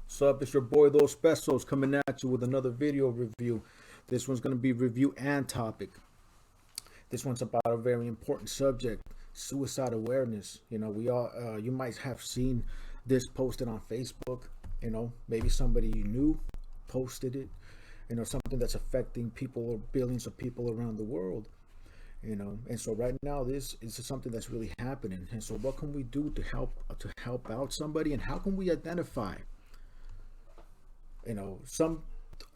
Sup, it's your boy Those Pesos coming at you with another video review. This one's going to be review and topic. This one's about a very important subject, suicide awareness. We all, you might have seen this posted on Facebook. Maybe somebody you knew posted it. Something that's affecting people or billions of people around the world. And so right now this is something that's really happening. And so what can we do to help out somebody, and how can we identify some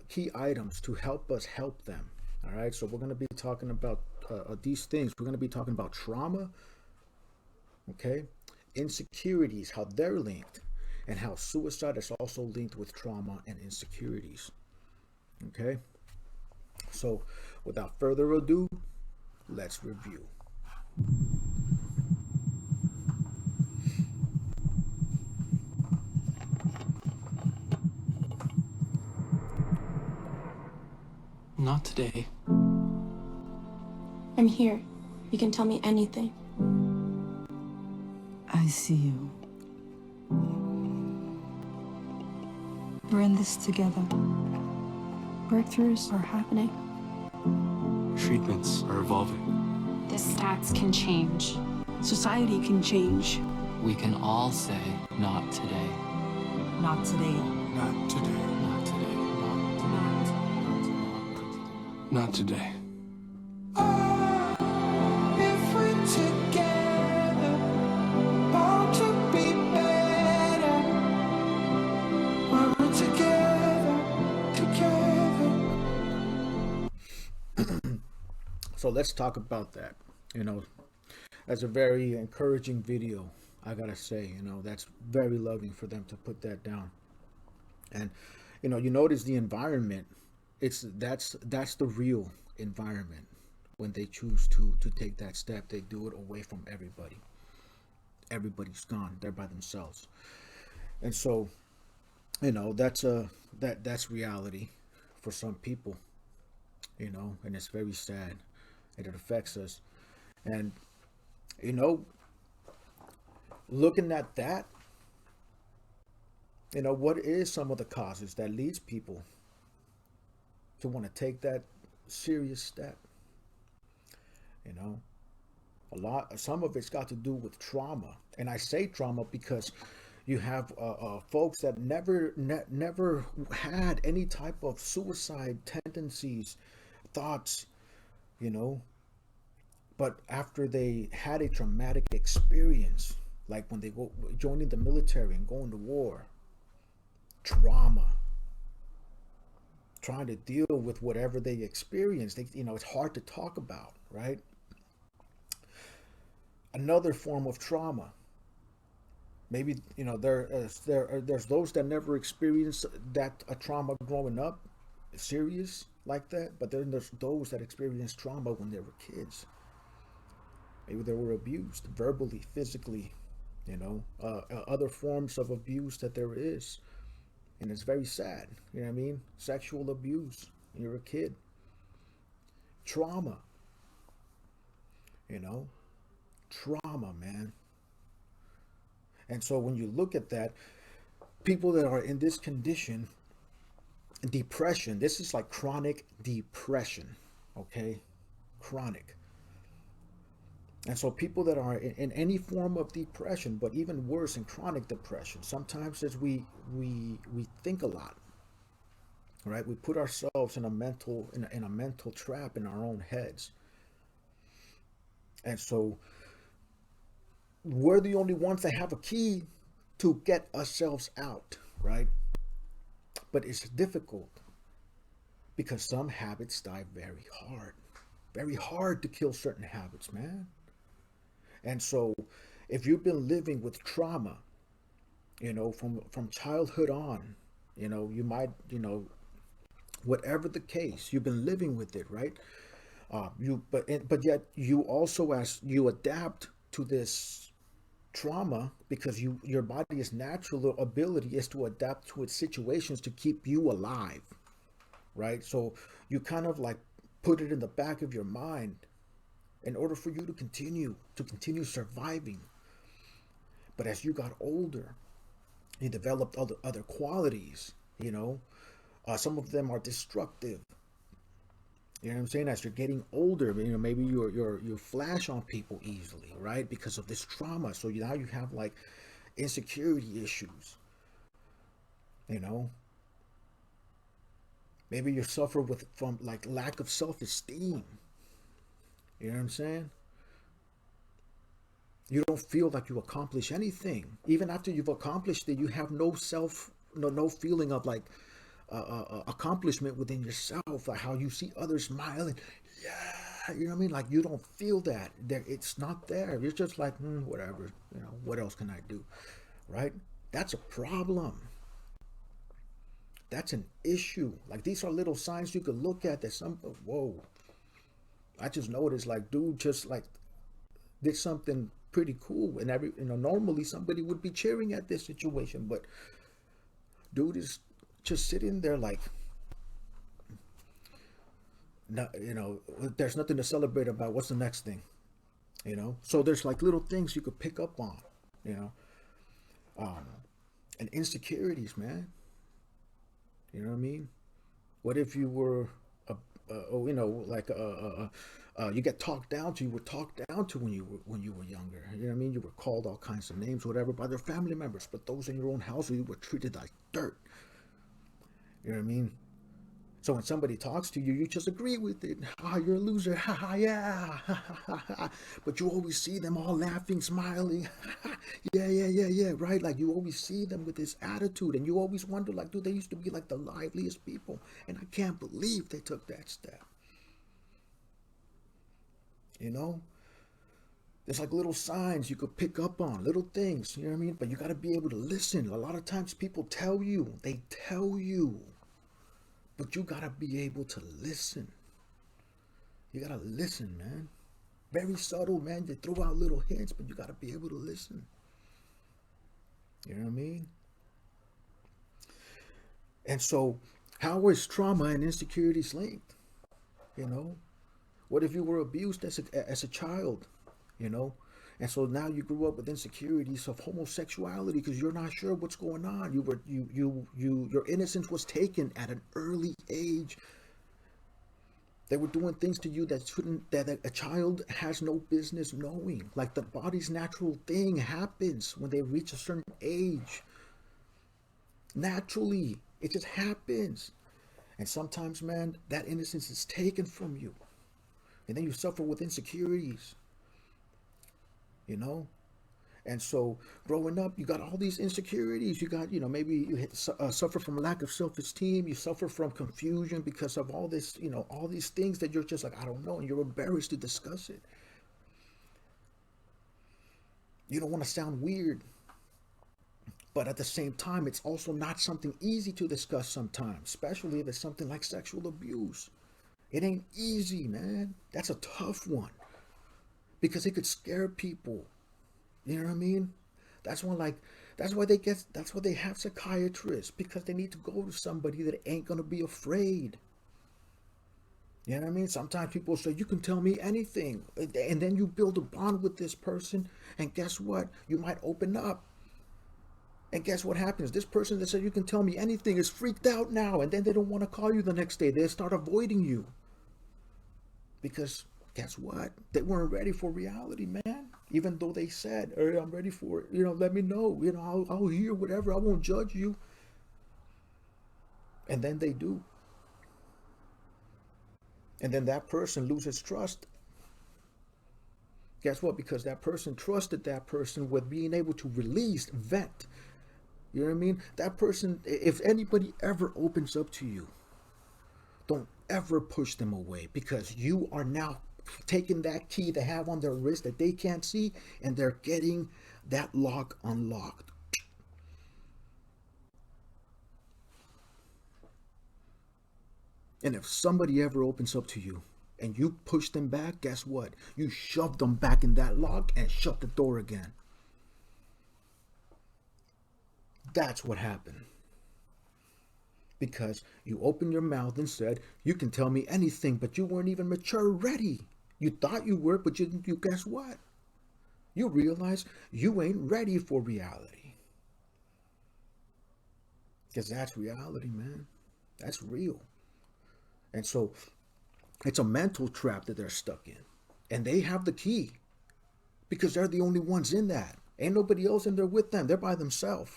key items to help us help them? All right, so we're going to be talking about these things. We're going to be talking about trauma, okay, insecurities, how they're linked, and how suicide is also linked with trauma and insecurities. Okay, so without further ado, let's review. Not today. I'm here. You can tell me anything. I see you. We're in this together. Breakthroughs are happening. Treatments are evolving. The stats can change. Society can change. We can all say, not today. Not today. Not today. Not today. Not today. If we're together, bound to be better. When we're together. So let's talk about that. That's a very encouraging video, I gotta say. That's very loving for them to put that down. And you notice the environment. That's the real environment. When they choose to take that step, they do it away from everybody. Everybody's gone. They're by themselves. And so that's reality for some people. And it's very sad, and it affects us. And looking at that, what is some of the causes that leads people to want to take that serious step? Some of it's got to do with trauma. And I say trauma because you have folks that never had any type of suicide tendencies, thoughts, but after they had a traumatic experience, like when they go joining the military and going to war, trauma, trying to deal with whatever they experienced, it's hard to talk about, right? Another form of trauma, maybe there's those that never experienced that a trauma growing up, serious like that, but then there's those that experienced trauma when they were kids. Maybe they were abused verbally, physically, other forms of abuse that there is. And it's very sad, sexual abuse when you're a kid, trauma, trauma, man. And so when you look at that, people that are in this condition, depression, this is like chronic depression, okay? Chronic. And so people that are in any form of depression, but even worse in chronic depression, sometimes as we think a lot, right? We put ourselves in a mental trap in our own heads. And so we're the only ones that have a key to get ourselves out, right? But it's difficult because some habits die very hard to kill certain habits, man. And so if you've been living with trauma, from childhood on, you might, whatever the case, you've been living with it, right? But yet you also, as you adapt to this trauma, because your body's natural ability is to adapt to its situations to keep you alive, right? So you kind of like put it in the back of your mind in order for you to continue surviving. But as you got older, You developed other qualities, you know. Some of them are destructive. You know what I'm saying? As you're getting older, you know, maybe you flash on people easily, right? Because of this trauma. So now you have like insecurity issues. You know, maybe you suffer from like lack of self-esteem. You know what I'm saying? You don't feel like you accomplish anything. Even after you've accomplished it, you have no feeling of like accomplishment within yourself, like how you see others smiling. Yeah, you know what I mean? Like you don't feel that. It's not there. You're just like, whatever. You know, what else can I do? Right? That's a problem. That's an issue. Like these are little signs you could look at that whoa. I just noticed like dude just like did something pretty cool, and normally somebody would be cheering at this situation, but dude is just sitting there like, no, you know, there's nothing to celebrate about. What's the next thing? You know, so there's like little things you could pick up on, you know, and insecurities, man. You know what I mean? What if you were, you know, like you get talked down to? You were talked down to when you were younger. You know what I mean? You were called all kinds of names, whatever, by their family members, but those in your own household, you were treated like dirt. You know what I mean? So when somebody talks to you, you just agree with it. You're a loser. Ha ha, yeah. But you always see them all laughing, smiling. yeah, right? Like you always see them with this attitude, and you always wonder, like, dude, they used to be like the liveliest people, and I can't believe they took that step. You know? There's like little signs you could pick up on, little things, you know what I mean? But you got to be able to listen. A lot of times people tell you, but you got to be able to listen. You got to listen, man. Very subtle, man. You throw out little hints, but you got to be able to listen. You know what I mean? And so, how is trauma and insecurities linked? You know? What if you were abused as a child? You know, and so now you grew up with insecurities of homosexuality because you're not sure what's going on. Your innocence was taken at an early age. They were doing things to you that a child has no business knowing. Like the body's natural thing happens when they reach a certain age. Naturally, it just happens. And sometimes, man, that innocence is taken from you. And then you suffer with insecurities. You know, and so growing up, you got all these insecurities. You got, you know, maybe you suffer from lack of self-esteem. You suffer from confusion because of all this, you know, all these things that you're just like, I don't know, and you're embarrassed to discuss it. You don't want to sound weird, but at the same time, it's also not something easy to discuss sometimes, especially if it's something like sexual abuse. It ain't easy, man. That's a tough one. Because it could scare people. You know what I mean? That's why they have psychiatrists, because they need to go to somebody that ain't gonna be afraid. You know what I mean? Sometimes people say, you can tell me anything. And then you build a bond with this person, and guess what? You might open up. And guess what happens? This person that said you can tell me anything is freaked out now, and then they don't want to call you the next day. They start avoiding you. Because guess what? They weren't ready for reality, man. Even though they said, hey, I'm ready for it. You know, let me know. You know, I'll hear whatever. I won't judge you. And then they do. And then that person loses trust. Guess what? Because that person trusted that person with being able to release, vent. You know what I mean? That person, if anybody ever opens up to you, don't ever push them away, because you are now taking that key they have on their wrist that they can't see, and they're getting that lock unlocked. And if somebody ever opens up to you and you push them back, guess what? You shove them back in that lock and shut the door again. That's what happened. Because you opened your mouth and said, you can tell me anything, but you weren't even mature ready. You thought you were, but you guess what? You realize you ain't ready for reality. Because that's reality, man. That's real. And so it's a mental trap that they're stuck in. And they have the key because they're the only ones in that. Ain't nobody else in there with them. They're by themselves.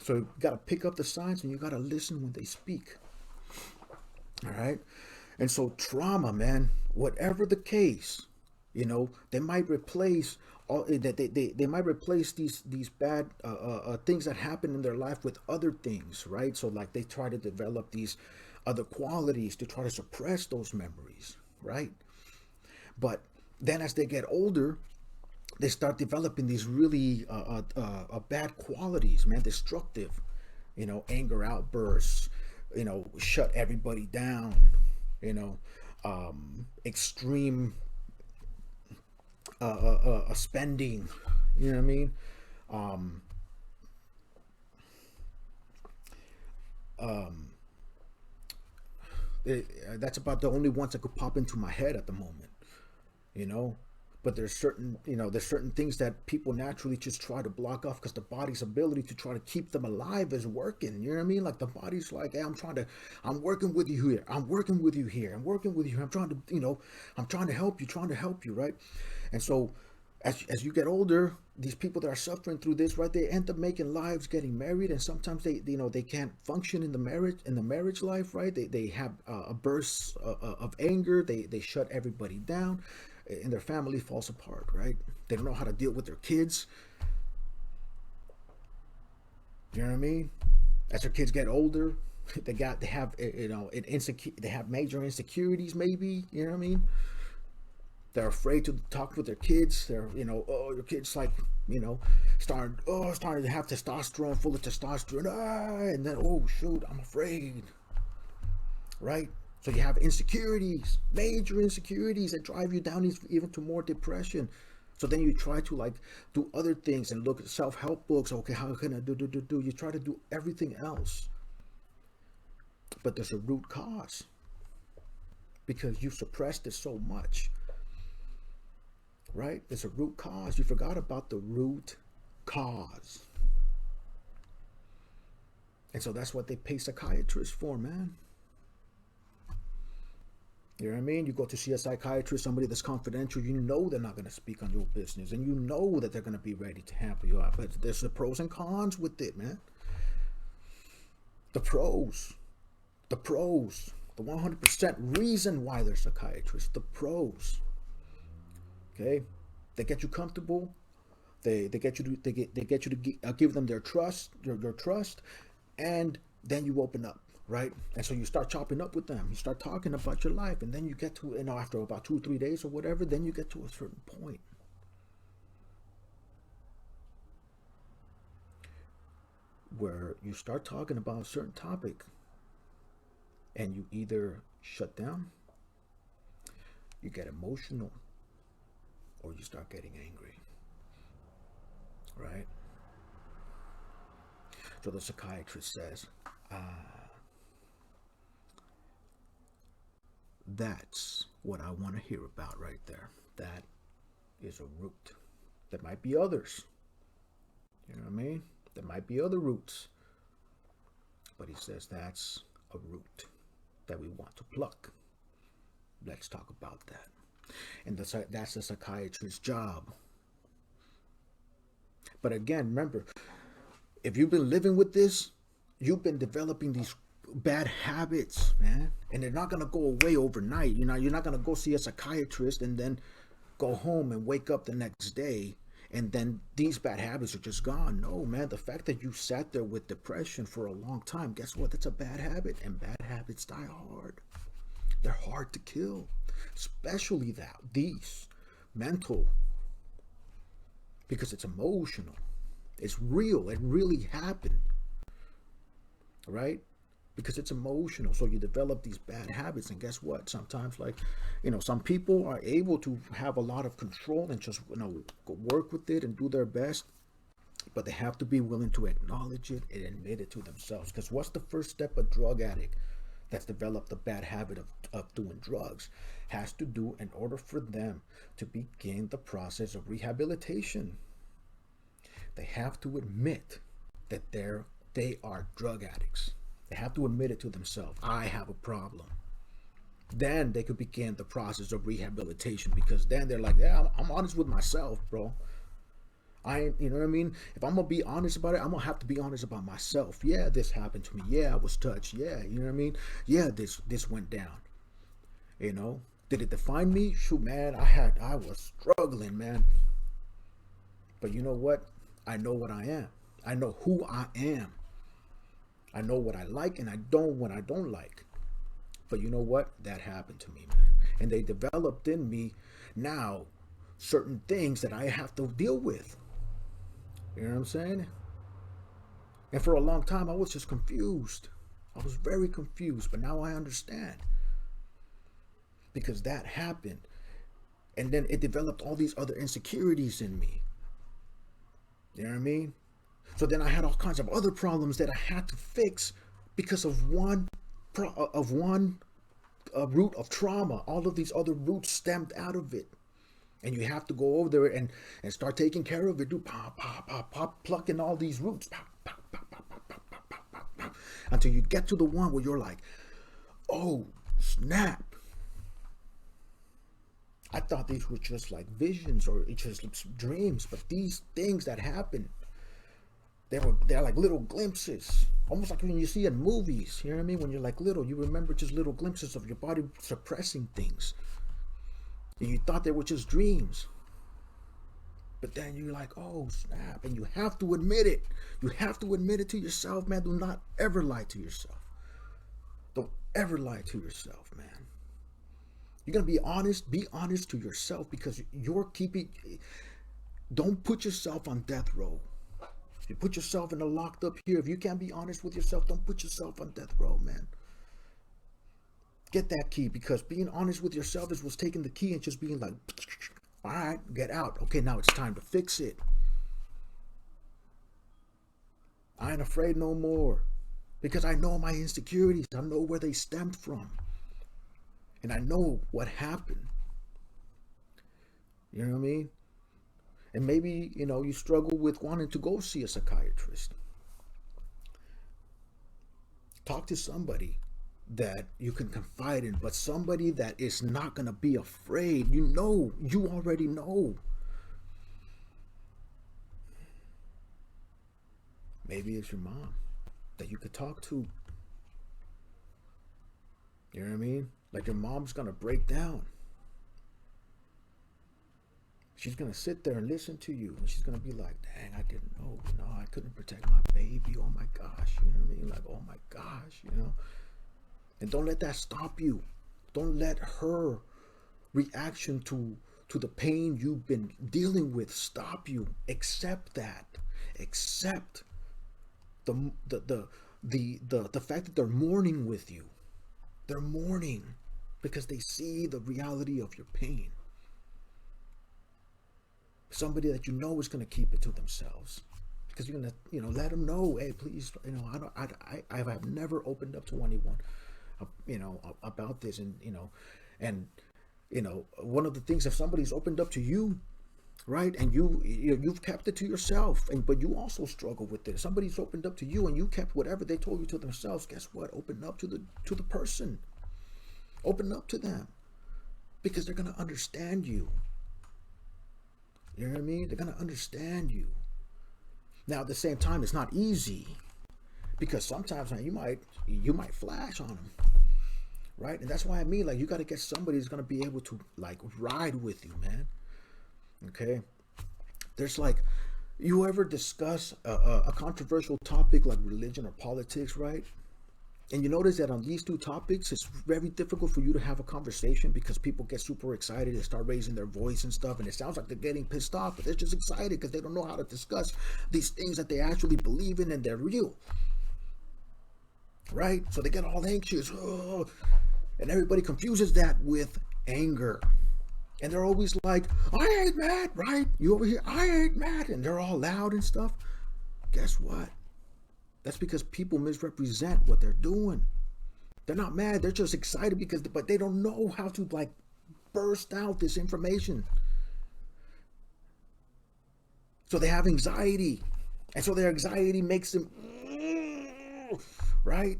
So you got to pick up the signs and you got to listen when they speak. All right. And so trauma, man, whatever the case, they might replace all they might replace these bad things that happen in their life with other things, right? So like they try to develop these other qualities to try to suppress those memories, right? But then as they get older, they start developing these really bad qualities, man, destructive, anger outbursts, shut everybody down, extreme spending, you know what I mean? That's about the only ones that could pop into my head at the moment, but there's certain things that people naturally just try to block off because the body's ability to try to keep them alive is working. You know what I mean? Like the body's like, hey, I'm working with you here. I'm working with you here. I'm working with you. I'm trying to help you, right? And so as you get older, these people that are suffering through this, right, they end up making lives, getting married, and sometimes they can't function in the marriage life, right? They have a burst of anger. They shut everybody down, and their family falls apart, right? They don't know how to deal with their kids. You know what I mean? As their kids get older, they have major insecurities, maybe. You know what I mean? They're afraid to talk with their kids. They're, your kid's like, starting to have testosterone, full of testosterone. And then, oh, shoot, I'm afraid. Right? So you have insecurities, major insecurities that drive you down even to more depression. So then you try to do other things and look at self-help books. Okay, how can I do? You try to do everything else. But there's a root cause because you suppressed it so much. Right? There's a root cause. You forgot about the root cause. And so that's what they pay psychiatrists for, man. You know what I mean? You go to see a psychiatrist, somebody that's confidential, they're not going to speak on your business, and that they're going to be ready to help you out. But there's the pros and cons with it, man. The pros, the 100% reason why they're psychiatrists, the pros. Okay, they get you comfortable. They get you to give them their trust, your trust, and then you open up, right? And so you start chopping up with them. You start talking about your life, and then you get to, after about 2 or 3 days or whatever, then you get to a certain point where you start talking about a certain topic, and you either shut down, you get emotional, or you start getting angry, right? So the psychiatrist says, that's what I want to hear about right there. That is a root. There might be others. You know what I mean? There might be other roots. But he says that's a root that we want to pluck. Let's talk about that. And that's a psychiatrist's job. But again, remember, if you've been living with this, you've been developing these bad habits, man. And they're not going to go away overnight. You're not going to go see a psychiatrist and then go home and wake up the next day and then these bad habits are just gone. No, man, the fact that you sat there with depression for a long time, guess what? That's a bad habit. And bad habits die hard. They're hard to kill. Especially these mental, because it's emotional, it's real, it really happened, right? Because it's emotional. So you develop these bad habits, and guess what? Sometimes, some people are able to have a lot of control and just work with it and do their best, but they have to be willing to acknowledge it and admit it to themselves. Because what's the first step a drug addict that's developed a bad habit of doing drugs has to do in order for them to begin the process of rehabilitation? They have to admit that they are drug addicts. They have to admit it to themselves. I have a problem. Then they could begin the process of rehabilitation, because then they're like, yeah, I'm honest with myself, bro. You know what I mean? If I'm gonna be honest about it, I'm gonna have to be honest about myself. Yeah, this happened to me. Yeah, I was touched. Yeah, you know what I mean? Yeah, this went down. You know, did it define me? Shoot, man, I was struggling, man. But you know what? I know what I am. I know who I am. I know what I like and what I don't like. But you know what? That happened to me, man. And they developed in me now certain things that I have to deal with. You know what I'm saying? And for a long time, I was just confused. I was very confused, but now I understand. Because that happened. And then it developed all these other insecurities in me. You know what I mean? So then I had all kinds of other problems that I had to fix because of one root of trauma. All of these other roots stemmed out of it. And you have to go over there and start taking care of it. Do pop, pop, pop, pop, plucking all these roots. Pop, pop, pop, pop, pop, pop, pop, pop, pop, pop, until you get to the one where you're like, oh, snap. I thought these were just like visions or just dreams. But these things that happen, they're like little glimpses. Almost like when you see in movies. You know what I mean? When you're like little, you remember just little glimpses of your body suppressing things. And you thought they were just dreams. But then you're like, oh, snap. And you have to admit it. You have to admit it to yourself, man. Do not ever lie to yourself. Don't ever lie to yourself, man. You're going to be honest to yourself, because don't put yourself on death row. You put yourself in a locked up here. If you can't be honest with yourself, don't put yourself on death row, man. Get that key, because being honest with yourself is what's taking the key and just being like, all right, get out. Okay, now it's time to fix it. I ain't afraid no more, because I know my insecurities. I know where they stemmed from. And I know what happened. You know what I mean? And maybe, you struggle with wanting to go see a psychiatrist. Talk to somebody that you can confide in, but somebody that is not going to be afraid. You already know. Maybe it's your mom that you could talk to. You know what I mean? Like, your mom's going to break down. She's going to sit there and listen to you. And she's going to be like, dang, I didn't know. No, I couldn't protect my baby. Oh my gosh. You know what I mean? Like, oh my gosh, And don't let that stop you. Don't let her reaction to the pain you've been dealing with stop you. Accept that. Accept the fact that they're mourning with you. They're mourning because they see the reality of your pain. Somebody that is going to keep it to themselves, because you're going to, let them know, hey, please, I have never opened up to anyone, about this, and one of the things, if somebody's opened up to you, right, and you've kept it to yourself, but you also struggle with it. Somebody's opened up to you and you kept whatever they told you to themselves. Guess what? Open up to the person. Open up to them, because they're going to understand you. You know what I mean? They're going to understand you. Now, at the same time, it's not easy, because sometimes, man, you might flash on them, right? And that's why I mean, like, you got to get somebody who's going to be able to, like, ride with you, man. Okay? There's, like, you ever discuss a controversial topic like religion or politics, right? And you notice that on these two topics, it's very difficult for you to have a conversation, because people get super excited and start raising their voice and stuff. And it sounds like they're getting pissed off, but they're just excited because they don't know how to discuss these things that they actually believe in and they're real. Right? So they get all anxious. Oh, and everybody confuses that with anger. And they're always like, I ain't mad, right? You over here, I ain't mad. And they're all loud and stuff. Guess what? That's because people misrepresent what they're doing. They're not mad. They're just excited but they don't know how to, like, burst out this information. So they have anxiety. And so their anxiety makes them, right?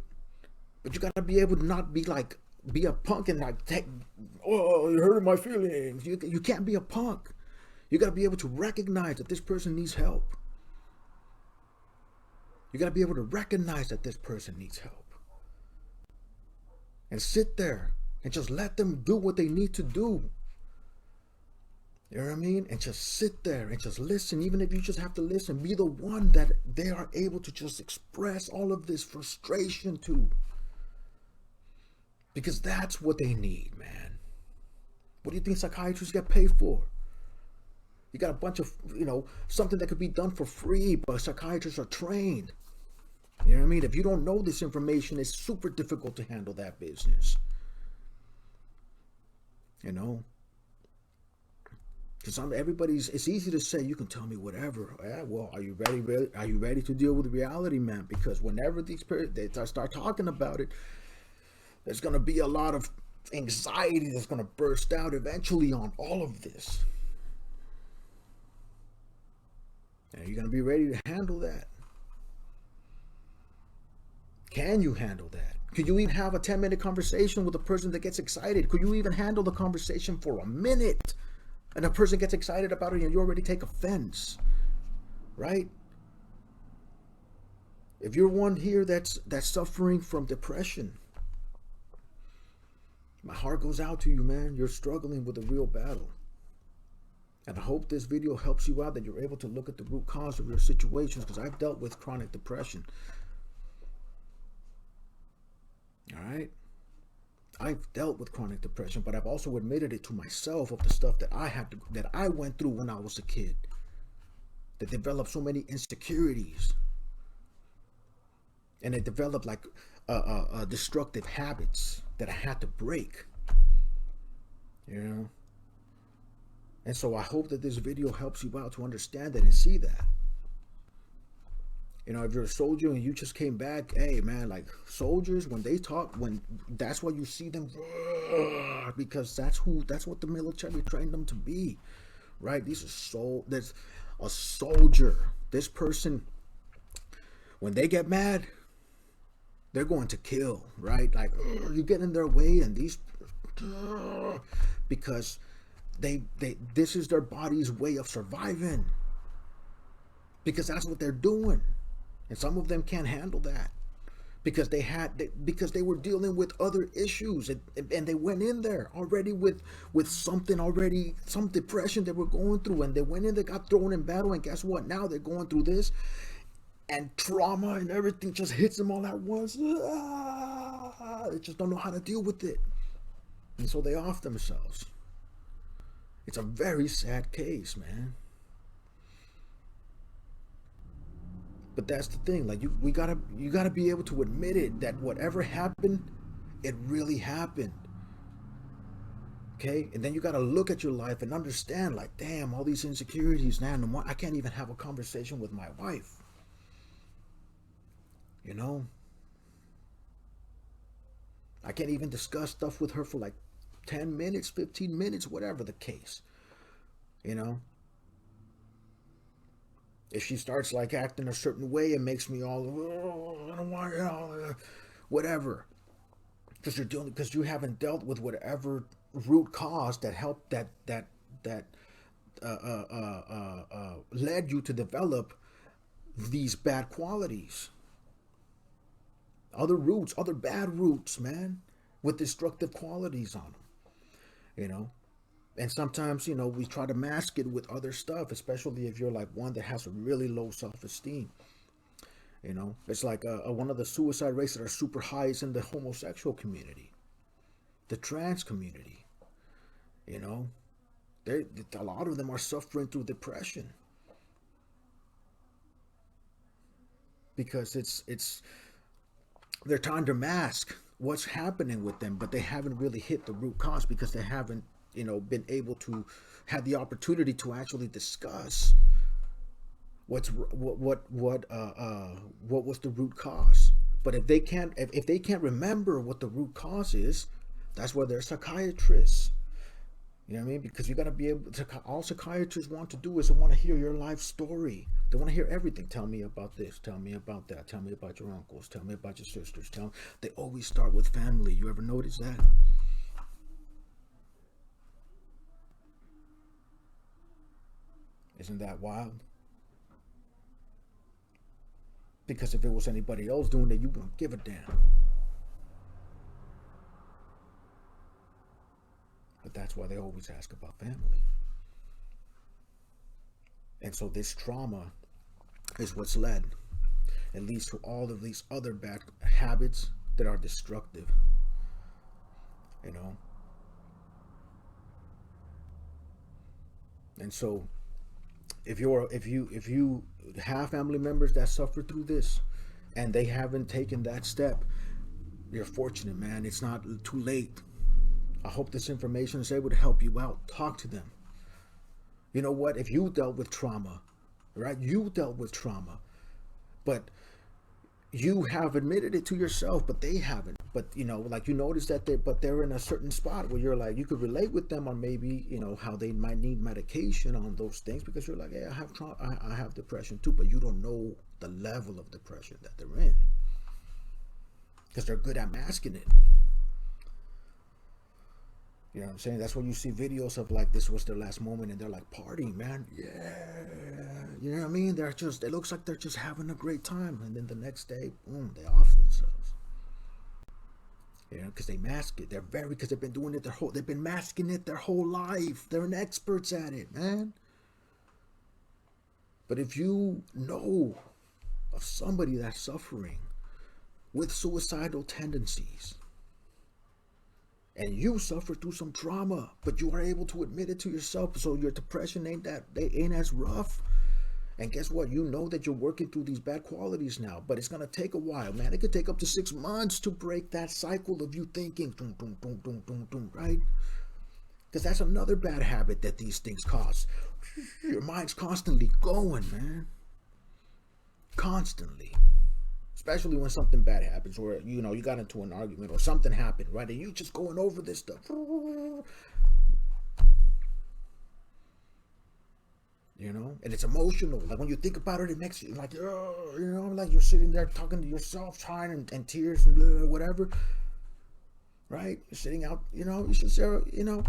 But you got to be able to not be like, be a punk and like, oh, you're hurting my feelings. You can't be a punk. You got to be able to recognize that this person needs help. You got to be able to recognize that this person needs help. And sit there and just let them do what they need to do. You know what I mean? And just sit there and just listen. Even if you just have to listen, be the one that they are able to just express all of this frustration to. Because that's what they need, man. What do you think psychiatrists get paid for? You got a bunch of, something that could be done for free, but psychiatrists are trained. You know what I mean? If you don't know this information, it's super difficult to handle that business. Because it's easy to say, you can tell me whatever. Yeah, well, are you ready to deal with reality, man? Because whenever they start talking about it, there's going to be a lot of anxiety that's going to burst out eventually on all of this. And you're going to be ready to handle that. Can you handle that? Could you even have a 10-minute conversation with a person that gets excited? Could you even handle the conversation for a minute? And a person gets excited about it and you already take offense, right? If you're one here that's suffering from depression, my heart goes out to you, man. You're struggling with a real battle. And I hope this video helps you out, that you're able to look at the root cause of your situations, because I've dealt with chronic depression. All right? I've dealt with chronic depression, but I've also admitted it to myself of the stuff that I went through when I was a kid, that developed so many insecurities, and it developed like destructive habits that I had to break, and so I hope that this video helps you out to understand that and see that. If you're a soldier and you just came back, hey man, like soldiers, when they talk, that's why you see them, because that's what the military trained them to be, right? There's a soldier. This person, when they get mad, they're going to kill, right? Like you get in their way, and these, because this is their body's way of surviving, because that's what they're doing. And some of them can't handle that because they were dealing with other issues, and they went in there already with something already, some depression they were going through, and they went in, they got thrown in battle, and guess what? Now they're going through this, and trauma and everything just hits them all at once. They just don't know how to deal with it, and so they off themselves. It's a very sad case, man. But that's the thing, like you gotta be able to admit it, that whatever happened, it really happened. Okay? And then you gotta look at your life and understand, like, damn, all these insecurities, man, I can't even have a conversation with my wife. I can't even discuss stuff with her for like 10 minutes, 15 minutes, whatever the case. If she starts like acting a certain way, it makes me all, I don't want, whatever. Because you haven't dealt with whatever root cause that helped that led you to develop these bad qualities. Other bad roots, man, with destructive qualities on them, And sometimes, we try to mask it with other stuff, especially if you're like one that has a really low self-esteem. It's like one of the suicide rates that are super high is in the homosexual community, the trans community. A lot of them are suffering through depression because they're trying to mask what's happening with them, but they haven't really hit the root cause because they haven't been able to have the opportunity to actually discuss what was the root cause. But if they can't remember what the root cause is, that's where they're psychiatrists. You know what I mean? Because you got to be able to, all psychiatrists want to do is they want to hear your life story. They want to hear everything. Tell me about this. Tell me about that. Tell me about your uncles. Tell me about your sisters. They always start with family. You ever notice that? Isn't that wild? Because if it was anybody else doing it, you wouldn't give a damn. But that's why they always ask about family. And so this trauma is what's led, and leads to all of these other bad habits that are destructive. You know? And so if you have family members that suffer through this and they haven't taken that step, you're fortunate, man. It's not too late. I hope this information is able to help you out. Talk to them. You know what? If you dealt with trauma, right? You dealt with trauma, but you have admitted it to yourself, but they haven't. But you know, like you notice that they're in a certain spot where you're like, you could relate with them on maybe, you know, how they might need medication on those things, because you're like, hey, I have trauma, I have depression too, but you don't know the level of depression that they're in, because they're good at masking it. You know what I'm saying? That's when you see videos of like, this was their last moment and they're like partying, man. Yeah. You know what I mean? It looks like they're just having a great time. And then the next day, boom, they off themselves. You know, because they mask it. Because they've been doing it they've been masking it their whole life. They're experts at it, man. But if you know of somebody that's suffering with suicidal tendencies, and you suffer through some trauma, but you are able to admit it to yourself, so your depression ain't as rough. And guess what? You know that you're working through these bad qualities now, but it's gonna take a while, man. It could take up to 6 months to break that cycle of you thinking, dun, dun, dun, dun, dun, dun, right? Because that's another bad habit that these things cause. Your mind's constantly going, man. Constantly. Especially when something bad happens, or you know, you got into an argument or something happened, right? And you just going over this stuff. You know, and it's emotional. Like when you think about it, it makes you like, you know, like you're sitting there talking to yourself, trying and tears and blah, whatever, right? You're sitting out, you know, you should say, you know,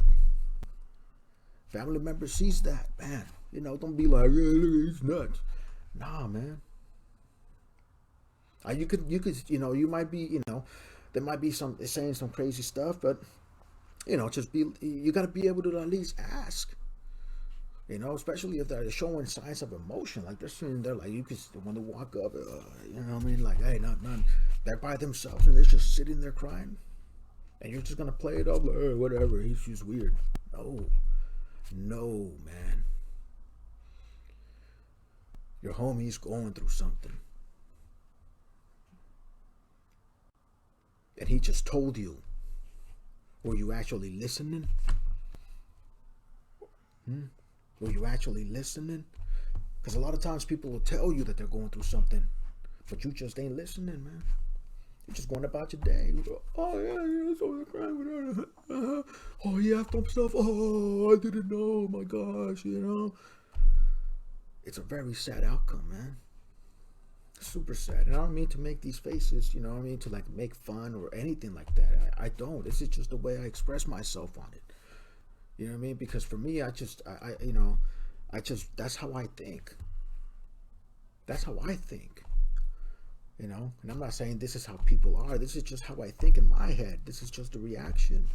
family member sees that, man. You know, don't be like, yeah, look, he's nuts. Nah, man. You could, you know, you might be, you know, there might be some saying some crazy stuff, but you know, you got to be able to at least ask, you know, especially if they're showing signs of emotion, like they're sitting there, like you could want to walk up, you know what I mean, like, hey, none, they're by themselves and they're just sitting there crying, and you're just gonna play it up like, hey, whatever, he's just weird. No, man, your homie's going through something. And he just told you. Were you actually listening? Were you actually listening? Because a lot of times people will tell you that they're going through something, but you just ain't listening, man. You're just going about your day. You go, oh yeah, it's only crying. Oh yeah, I've done stuff. Oh, I didn't know. Oh my gosh, you know. It's a very sad outcome, man. Super sad. And I don't mean to make these faces, you know what I mean, to like make fun or anything like that. I don't. This is just the way I express myself on it. You know what I mean? Because for me, I you know, that's how I think. That's how I think. You know, and I'm not saying this is how people are. This is just how I think in my head. This is just a reaction.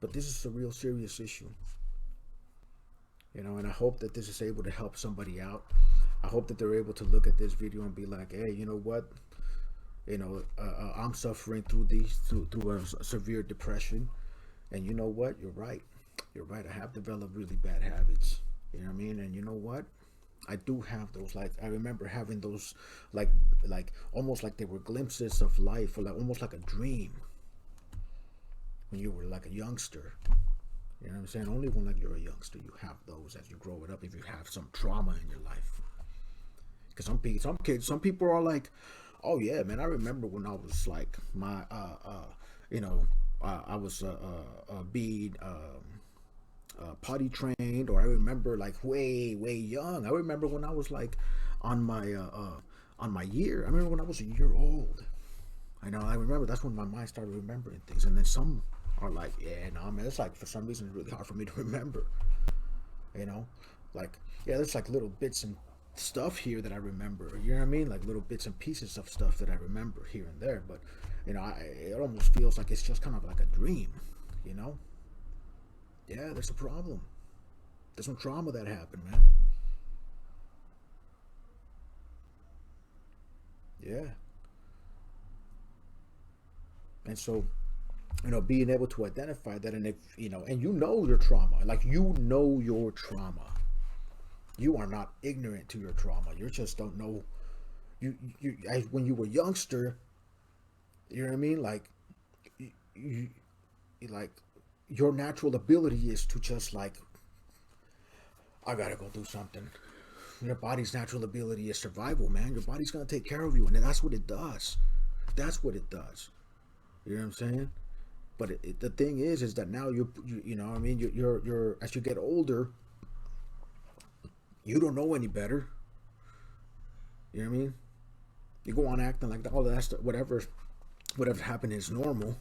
But this is a real serious issue. You know, and I hope that this is able to help somebody out. I hope that they're able to look at this video and be like, hey, you know what? You know, I'm suffering through a severe depression. And you know what? You're right. You're right. I have developed really bad habits. You know what I mean? And you know what? I do have those, like, I remember having those, like almost like they were glimpses of life, or like almost like a dream when you were like a youngster. You know what I'm saying? Only when like you're a youngster you have those as you grow it up, if you have some trauma in your life. Because some people are like, oh yeah, man, I remember when I was like my you know, I was being potty trained, or I remember like way young. I remember when I was like on my year. I remember when I was a year old. I remember that's when my mind started remembering things. And then some are like, yeah, no, man, it's like for some reason it's really hard for me to remember. Like, yeah, there's like little bits and stuff here that I remember. You know what I mean? Like little bits and pieces of stuff that I remember here and there. But it almost feels like it's just kind of like a dream. Yeah, there's a problem. There's some trauma that happened, man. Yeah. And so, being able to identify that, and if, and your trauma, like, your trauma. You are not ignorant to your trauma. You just don't know. When you were youngster, you know what I mean? Like, like, your natural ability is to just like, I gotta go do something. Your body's natural ability is survival, man. Your body's gonna take care of you, and that's what it does. That's what it does. You know what I'm saying? But the thing is that now you know what I mean? You're as you get older, you don't know any better. You know what I mean? You go on acting like all that stuff, whatever happened is normal.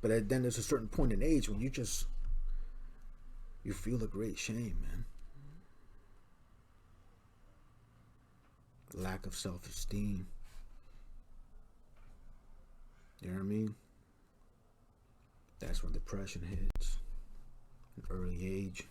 But then there's a certain point in age when you feel a great shame, man. Lack of self-esteem. You know what I mean? That's when depression hits. An early age.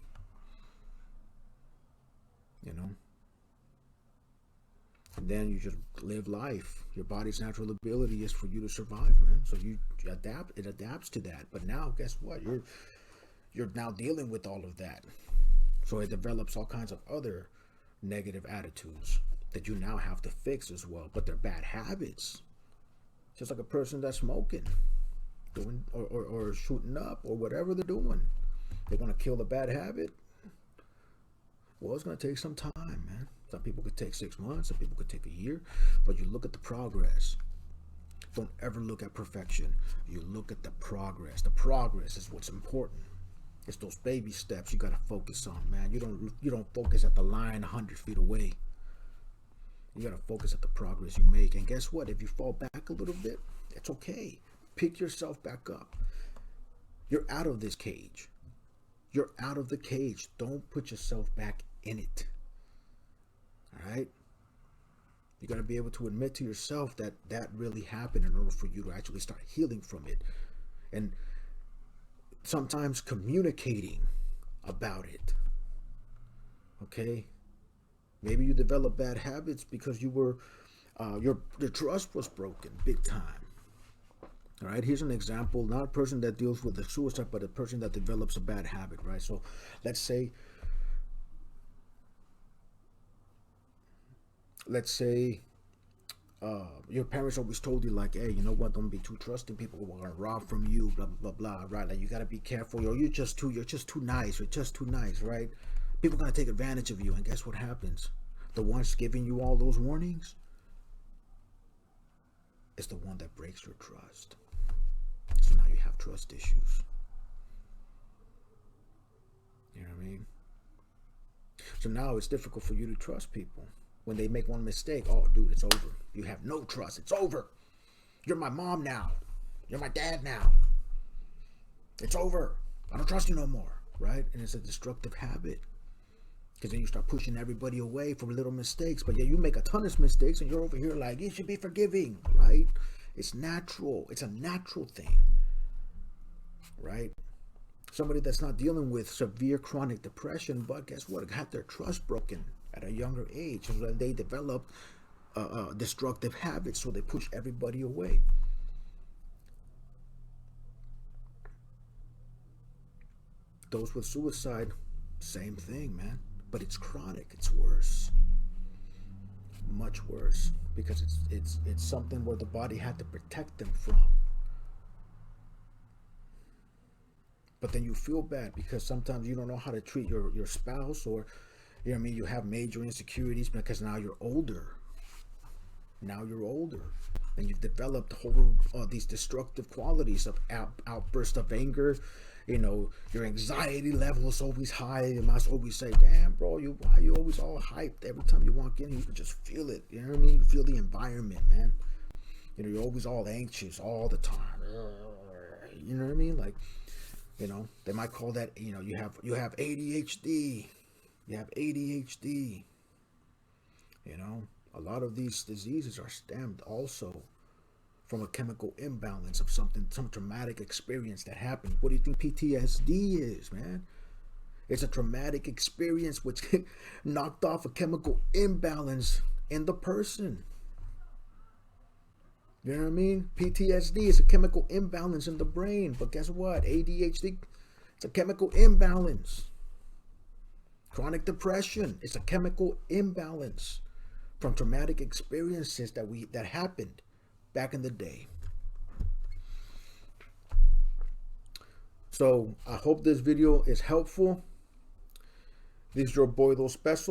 And then you just live life. Your body's natural ability is for you to survive, man. So you adapt. It adapts to that. But now, guess what? You're now dealing with all of that. So it develops all kinds of other negative attitudes that you now have to fix as well. But they're bad habits. Just like a person that's smoking, doing or shooting up or whatever they're doing. They want to kill the bad habit. Well, it's going to take some time, man. Some people could take 6 months. Some people could take a year. But you look at the progress. Don't ever look at perfection. You look at the progress. The progress is what's important. It's those baby steps you got to focus on, man. You don't focus at the line 100 feet away. You got to focus at the progress you make. And guess what? If you fall back a little bit, it's okay. Pick yourself back up. You're out of this cage. You're out of the cage. Don't put yourself back in it. All right? You got to be able to admit to yourself that that really happened in order for you to actually start healing from it. And sometimes communicating about it. Okay? Maybe you develop bad habits because you were, your trust was broken big time. All right, here's an example, not a person that deals with the suicide, but a person that develops a bad habit, right? So let's say your parents always told you like, hey, you know what, don't be too trusting, people are gonna rob from you, blah blah blah, right? Like, you gotta be careful, or you're just too nice, right? People are gonna take advantage of you, and guess what happens? The ones giving you all those warnings is the one that breaks your trust. So now you have trust issues. You know what I mean? So now it's difficult for you to trust people. When they make one mistake, oh, dude, it's over. You have no trust. It's over. You're my mom now. You're my dad now. It's over. I don't trust you no more, right? And it's a destructive habit. Because then you start pushing everybody away for little mistakes. But yeah, you make a ton of mistakes and you're over here like, you should be forgiving, right? It's natural. It's a natural thing, right? Somebody that's not dealing with severe chronic depression, but guess what? Had their trust broken at a younger age. So then they develop destructive habits, so they push everybody away. Those with suicide, same thing, man. But it's chronic. It's worse. Much worse, because it's something where the body had to protect them from. But then you feel bad because sometimes you don't know how to treat your spouse, or you know what I mean, you have major insecurities because now you're older. and you've developed horrible these destructive qualities of outburst of anger. You know, your anxiety level is always high. You must always say, damn, bro, why you always all hyped? Every time you walk in, you can just feel it. You know what I mean? You feel the environment, man. You know, you're always all anxious all the time. You know what I mean? Like, you know, they might call that, you know, you have ADHD. You have ADHD. You know, a lot of these diseases are stemmed also from a chemical imbalance of some traumatic experience that happened. What do you think PTSD is, man? It's a traumatic experience which knocked off a chemical imbalance in the person. You know what I mean? PTSD is a chemical imbalance in the brain. But guess what? ADHD, it's a chemical imbalance. Chronic depression, it's a chemical imbalance from traumatic experiences that happened back in the day. So I hope this video is helpful. This is your boy Lo Special.